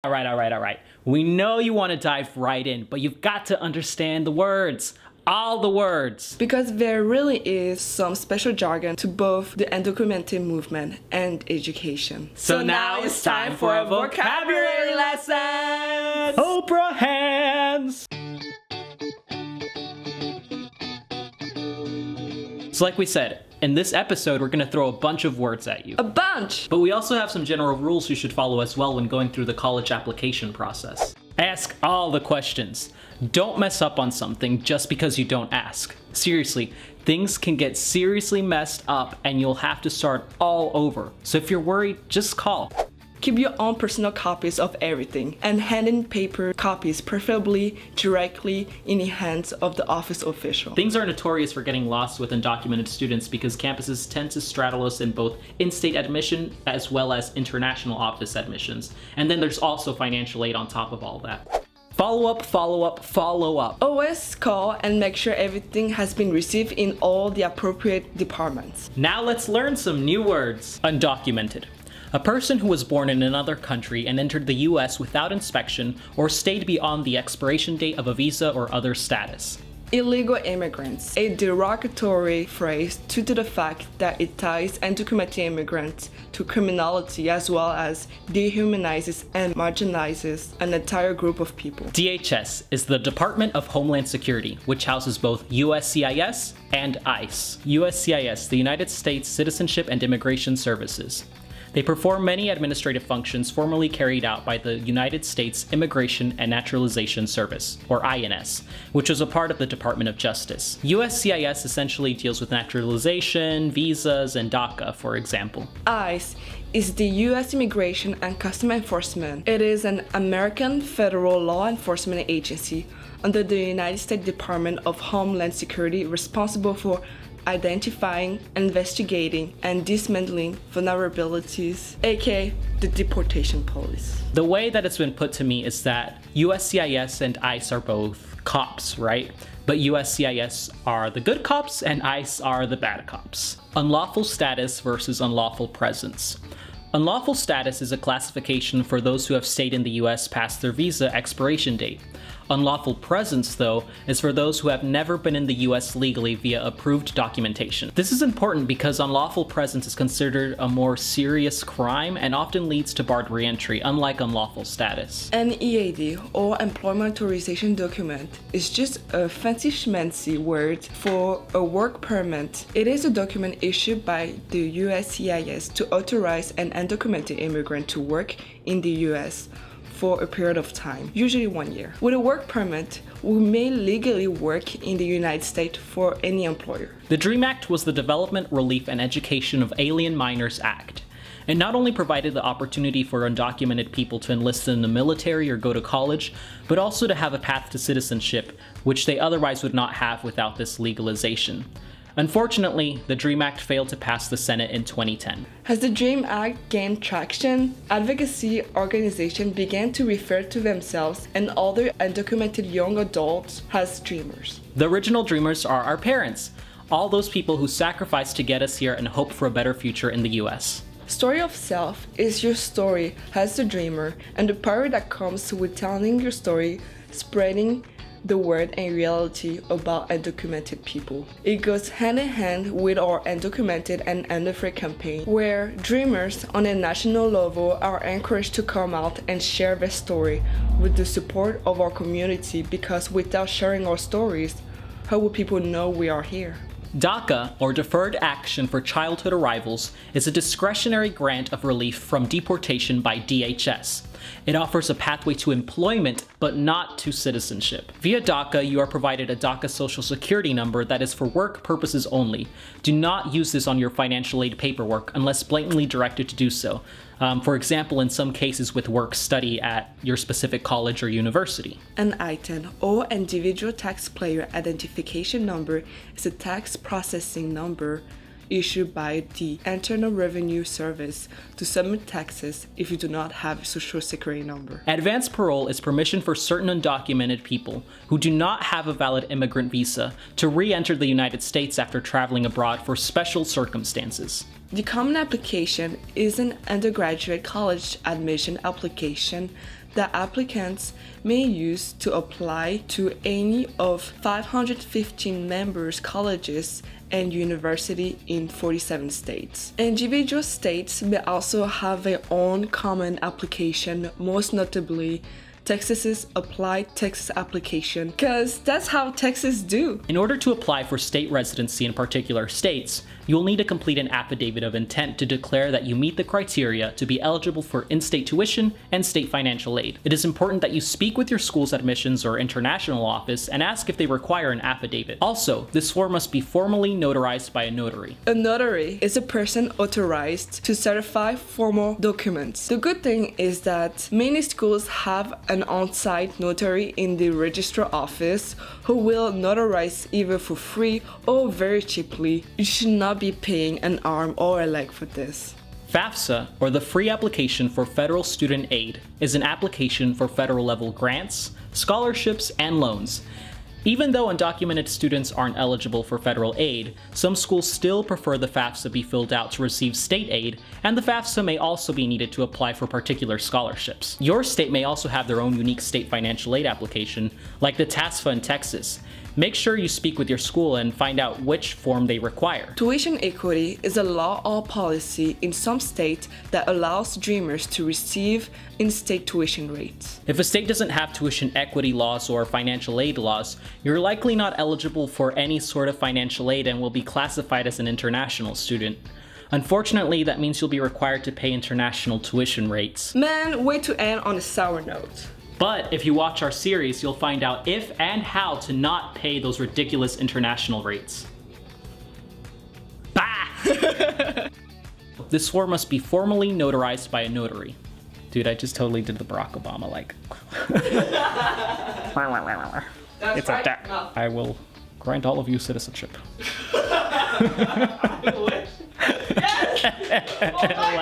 All right. We know you want to dive right in, but you've got to understand the words. All the words. Because there really is some special jargon to both the undocumented movement and education. So now it's time for a vocabulary lesson! Oprah hands! So like we said, in this episode, we're going to throw a bunch of words at you. A bunch! But we also have some general rules you should follow as well when going through the college application process. Ask all the questions. Don't mess up on something just because you don't ask. Seriously, things can get seriously messed up and you'll have to start all over. So if you're worried, just call. Keep your own personal copies of everything and hand in paper copies, preferably directly in the hands of the office official. Things are notorious for getting lost with undocumented students because campuses tend to straddle us in both in-state admission as well as international office admissions. And then there's also financial aid on top of all that. Follow up. Always call and make sure everything has been received in all the appropriate departments. Now let's learn some new words. Undocumented. A person who was born in another country and entered the US without inspection or stayed beyond the expiration date of a visa or other status. Illegal immigrants, a derogatory phrase due to the fact that it ties undocumented immigrants to criminality as well as dehumanizes and marginalizes an entire group of people. DHS is the Department of Homeland Security, which houses both USCIS and ICE. USCIS, the United States Citizenship and Immigration Services. They perform many administrative functions formerly carried out by the United States Immigration and Naturalization Service, or INS, which was a part of the Department of Justice. USCIS essentially deals with naturalization, visas, and DACA, for example. ICE is the U.S. Immigration and Customs Enforcement. It is an American federal law enforcement agency under the United States Department of Homeland Security responsible for identifying, investigating, and dismantling vulnerabilities, aka the deportation police. The way that it's been put to me is that USCIS and ICE are both cops, right? But USCIS are the good cops and ICE are the bad cops. Unlawful status versus unlawful presence. Unlawful status is a classification for those who have stayed in the US past their visa expiration date. Unlawful presence, though, is for those who have never been in the US legally via approved documentation. This is important because unlawful presence is considered a more serious crime and often leads to barred reentry, unlike unlawful status. An EAD, or Employment Authorization Document, is just a fancy schmancy word for a work permit. It is a document issued by the USCIS to authorize an undocumented immigrant to work in the US for a period of time, usually 1 year. With a work permit, we may legally work in the United States for any employer. The DREAM Act was the Development, Relief, and Education of Alien Minors Act. It not only provided the opportunity for undocumented people to enlist in the military or go to college, but also to have a path to citizenship, which they otherwise would not have without this legalization. Unfortunately, the DREAM Act failed to pass the Senate in 2010. As the DREAM Act gained traction, advocacy organizations began to refer to themselves and other undocumented young adults as dreamers. The original dreamers are our parents, all those people who sacrificed to get us here and hope for a better future in the US. Story of self is your story as the dreamer and the power that comes with telling your story, spreading the word and reality about undocumented people. It goes hand in hand with our Undocumented and Unafraid campaign, where dreamers on a national level are encouraged to come out and share their story with the support of our community, because without sharing our stories, how will people know we are here? DACA, or Deferred Action for Childhood Arrivals, is a discretionary grant of relief from deportation by DHS. It offers a pathway to employment, but not to citizenship. Via DACA, you are provided a DACA Social Security number that is for work purposes only. Do not use this on your financial aid paperwork unless blatantly directed to do so. For example, in some cases with work study at your specific college or university. An iTIN, or Individual Taxpayer Identification Number, is a tax processing number issued by the Internal Revenue Service to submit taxes if you do not have a social security number. Advanced parole is permission for certain undocumented people who do not have a valid immigrant visa to re-enter the United States after traveling abroad for special circumstances. The Common Application is an undergraduate college admission application that applicants may use to apply to any of 515 members colleges and university in 47 states. Individual states may also have their own common application, most notably Texas's Applied Texas application, because that's how Texas do. In order to apply for state residency in particular states, you will need to complete an Affidavit of Intent to declare that you meet the criteria to be eligible for in-state tuition and state financial aid. It is important that you speak with your school's admissions or international office and ask if they require an affidavit. Also, this form must be formally notarized by a notary. A notary is a person authorized to certify formal documents. The good thing is that many schools have an on-site notary in the registrar office who will notarize either for free or very cheaply. You should not be paying an arm or a leg for this. FAFSA, or the Free Application for Federal Student Aid, is an application for federal level grants, scholarships, and loans. Even though undocumented students aren't eligible for federal aid, some schools still prefer the FAFSA be filled out to receive state aid, and the FAFSA may also be needed to apply for particular scholarships. Your state may also have their own unique state financial aid application, like the TASFA in Texas. Make sure you speak with your school and find out which form they require. Tuition equity is a law or policy in some states that allows Dreamers to receive in-state tuition rates. If a state doesn't have tuition equity laws or financial aid laws, you're likely not eligible for any sort of financial aid and will be classified as an international student. Unfortunately, that means you'll be required to pay international tuition rates. Man, way to end on a sour note. But if you watch our series, you'll find out if and how to not pay those ridiculous international rates. Bah! This form must be formally notarized by a notary. Dude, I just totally did the Barack Obama like. It's a deck. No. I will grant all of you citizenship. I wish. Yes! Oh